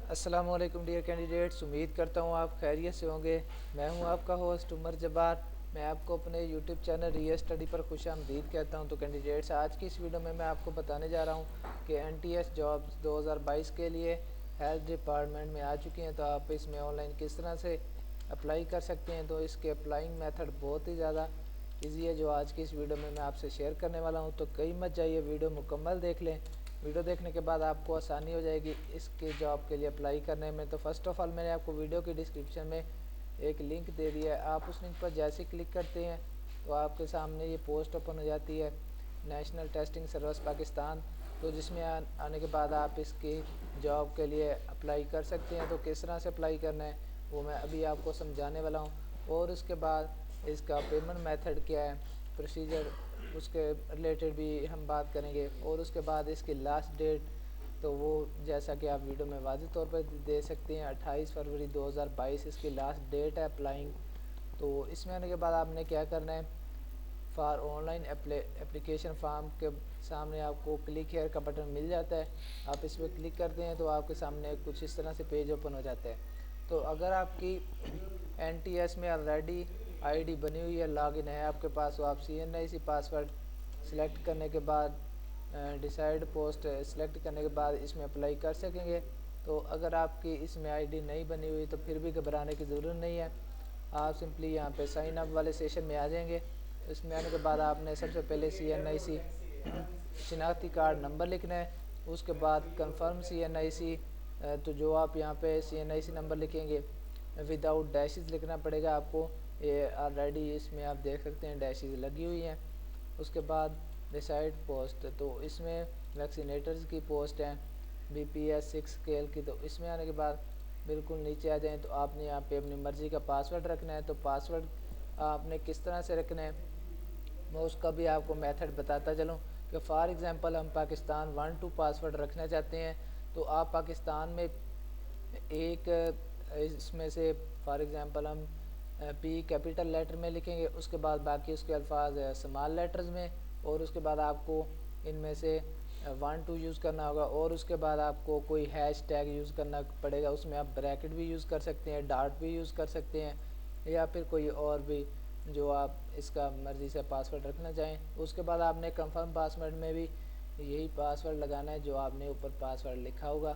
السلام علیکم dear candidates, امید کرتا ہوں آپ خیریت سے ہوں گے۔ میں ہوں آپ کا ہوسٹ عمر جبار۔ میں آپ کو اپنے یوٹیوب چینل ری اسٹڈی پر خوش آمدید کہتا ہوں۔ تو کینڈیڈیٹس، آج کی اس ویڈیو میں آپ کو بتانے جا رہا ہوں کہ NTS جابز 2022 کے لیے ہیلتھ ڈپارٹمنٹ میں آ چکی ہیں، تو آپ اس میں آن لائن کس طرح سے اپلائی کر سکتے ہیں۔ تو اس کے اپلائنگ میتھڈ بہت ہی زیادہ ایزی ہے، جو آج کی اس ویڈیو میں آپ سے شیئر کرنے والا ہوں۔ تو کہیں مت جائیے، ویڈیو مکمل دیکھ لیں۔ ویڈیو دیکھنے کے بعد آپ کو آسانی ہو جائے گی اس کے جاب کے لیے اپلائی کرنے میں۔ تو فرسٹ آف آل میں نے آپ کو ویڈیو کی ڈسکرپشن میں ایک لنک دے دیا ہے، آپ اس لنک پر جیسے کلک کرتے ہیں تو آپ کے سامنے یہ پوسٹ اوپن ہو جاتی ہے، نیشنل ٹیسٹنگ سروس پاکستان۔ تو جس میں آنے کے بعد آپ اس کی جاب کے لیے اپلائی کر سکتے ہیں۔ تو کس طرح سے اپلائی کرنا ہے وہ میں ابھی آپ کو سمجھانے والا ہوں، اور اس کے بعد اس کا پیمنٹ میتھڈ کیا ہے، پروسیجر، اس کے ریلیٹڈ بھی ہم بات کریں گے۔ اور اس کے بعد اس کی لاسٹ ڈیٹ، تو وہ جیسا کہ آپ ویڈیو میں واضح طور پر دے سکتے ہیں، 28 فروری 2022 اس کی لاسٹ ڈیٹ ہے اپلائنگ۔ تو اس میں آنے کے بعد آپ نے کیا کرنا ہے، for on line application form کے سامنے آپ کو کلک ہیئر کا بٹن مل جاتا ہے، آپ اس پہ کلک کرتے ہیں تو آپ کے سامنے کچھ اس طرح سے پیج اوپن ہو جاتا ہے۔ تو اگر آپ کی NTS میں آلریڈی ID بنی ہوئی ہے، لاگ ان ہے آپ کے پاس، تو آپ CNIC پاسورڈ سلیکٹ کرنے کے بعد ڈیسائیڈ پوسٹ سلیکٹ کرنے کے بعد اس میں اپلائی کر سکیں گے۔ تو اگر آپ کی اس میں ID نہیں بنی ہوئی تو پھر بھی گھبرانے کی ضرورت نہیں ہے، آپ سمپلی یہاں پہ سائن اپ والے سیشن میں آ جائیں گے۔ اس میں آنے کے بعد آپ نے سب سے پہلے CNIC شناختی کارڈ نمبر لکھنا ہے، اس کے بعد کنفرم CNIC، تو جو آپ یہاں پہ CNIC نمبر لکھیں گے ود آؤٹ ڈیشز لکھنا پڑے گا آپ کو، یہ آلریڈی اس میں آپ دیکھ سکتے ہیں ڈیشز لگی ہوئی ہیں۔ اس کے بعد ڈیسائیڈ پوسٹ، تو اس میں ویکسینیٹرز کی پوسٹ ہیں BPS 6 اسکیل کی۔ تو اس میں آنے کے بعد بالکل نیچے آ جائیں تو آپ نے یہاں پہ اپنی مرضی کا پاسورڈ رکھنا ہے۔ تو پاسورڈ آپ نے کس طرح سے رکھنا ہے میں اس کا بھی آپ کو میتھڈ بتاتا چلوں، کہ فار ایگزامپل ہم پاکستان 1 2 پاسورڈ رکھنا چاہتے ہیں، تو آپ پاکستان میں ایک اس میں سے فار ایگزامپل ہم P کیپیٹل لیٹر میں لکھیں گے، اس کے بعد باقی اس کے الفاظ اسمال لیٹرز میں، اور اس کے بعد آپ کو ان میں سے 1 2 یوز کرنا ہوگا، اور اس کے بعد آپ کو کوئی ہیش ٹیگ یوز کرنا پڑے گا، اس میں آپ بریکٹ بھی یوز کر سکتے ہیں، ڈاٹ بھی یوز کر سکتے ہیں، یا پھر کوئی اور بھی جو آپ اس کا مرضی سے پاسورڈ رکھنا چاہیں۔ اس کے بعد آپ نے کنفرم پاسورڈ میں بھی یہی پاسورڈ لگانا ہے جو آپ نے اوپر پاسورڈ لکھا ہوگا۔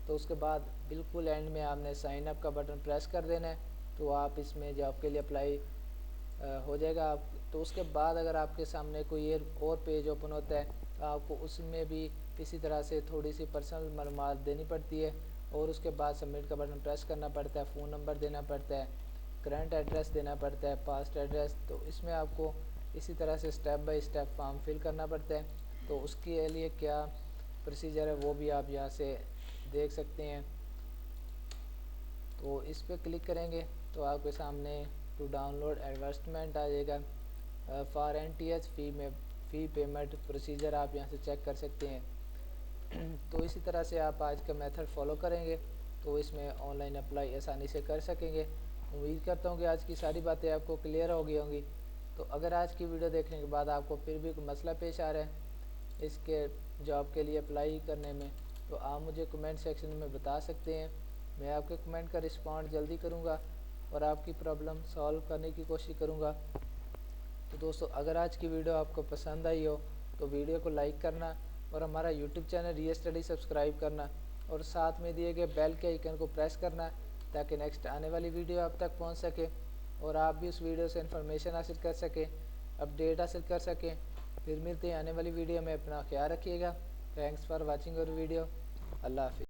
تو اس کے بعد بالکل اینڈ میں آپ نے سائن اپ کا بٹن پریس کر دینا ہے، تو آپ اس میں جاب کے لیے اپلائی ہو جائے گا آپ۔ تو اس کے بعد اگر آپ کے سامنے کوئی اور پیج اوپن ہوتا ہے تو آپ کو اس میں بھی اسی طرح سے تھوڑی سی پرسنل معلومات دینی پڑتی ہے، اور اس کے بعد سبمٹ کا بٹن پریس کرنا پڑتا ہے، فون نمبر دینا پڑتا ہے، کرنٹ ایڈریس دینا پڑتا ہے، پاسٹ ایڈریس۔ تو اس میں آپ کو اسی طرح سے step by step form fill کرنا پڑتا ہے۔ تو اس کے لیے کیا پروسیجر ہے وہ بھی آپ یہاں سے دیکھ سکتے ہیں۔ تو اس پہ کلک کریں گے تو آپ کے سامنے ٹو ڈاؤن لوڈ ایڈورٹائزمنٹ آ جائے گا، فار NTS فی پیمنٹ پروسیجر آپ یہاں سے چیک کر سکتے ہیں۔ تو اسی طرح سے آپ آج کا میتھڈ فالو کریں گے تو اس میں آن لائن اپلائی آسانی سے کر سکیں گے۔ امید کرتا ہوں کہ آج کی ساری باتیں آپ کو کلیئر ہو گئی ہوں گی۔ تو اگر آج کی ویڈیو دیکھنے کے بعد آپ کو پھر بھی کوئی مسئلہ پیش آ رہا ہے اس کے جاب کے لیے اپلائی کرنے میں، تو آپ مجھے کمنٹ سیکشن میں بتا سکتے ہیں، میں آپ کے کمنٹ کا رسپانڈ جلدی کروں گا اور آپ کی پرابلم سالو کرنے کی کوشش کروں گا۔ تو دوستو، اگر آج کی ویڈیو آپ کو پسند آئی ہو تو ویڈیو کو لائک کرنا، اور ہمارا یوٹیوب چینل ری اسٹڈی سبسکرائب کرنا، اور ساتھ میں دیے گئے بیل کے آئیکن کو پریس کرنا، تاکہ نیکسٹ آنے والی ویڈیو آپ تک پہنچ سکے اور آپ بھی اس ویڈیو سے انفارمیشن حاصل کر سکیں، اپڈیٹ حاصل کر سکیں۔ پھر ملتے ہیں آنے والی ویڈیو میں، اپنا خیال رکھیے گا۔ تھینکس فار واچنگ اور ویڈیو۔ اللہ حافظ۔